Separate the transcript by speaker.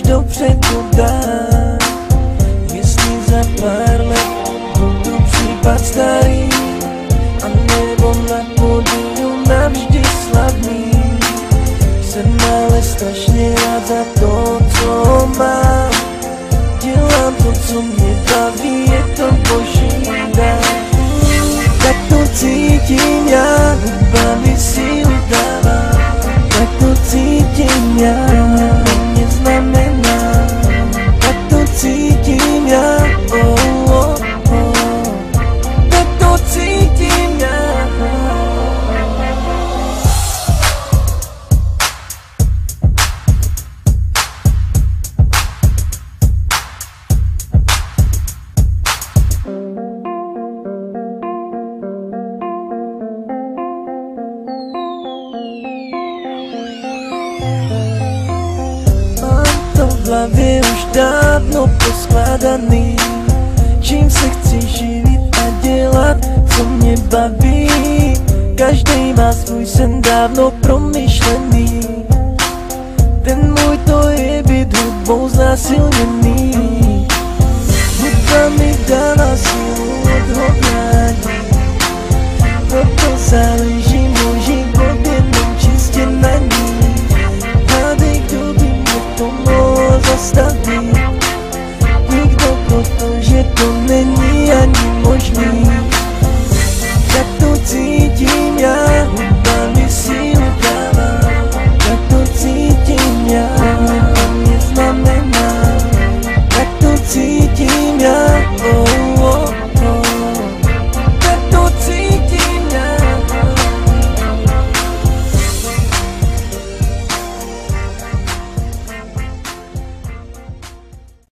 Speaker 1: už dopředu dát. Jestli za pár let budu případ starý, a nebo na pódiu navždy slavný. Jsem ale strašně rád za to, co mám. Dělám to, co mě baví, je to boží dar. Tak to cítím já, hudba sílu dává. Tak to cítím já, mě znamená. Tak to cítím já, oh, oh, oh. Tak to cítím já. V hlavě už dávno poskládaný, čím se chci živit a dělat, co mě baví. Každý má svůj sen dávno promyšlený. Ten můj to je být hudbou znásilněný. Hudba mi dala sílu odhodlání, proto záleží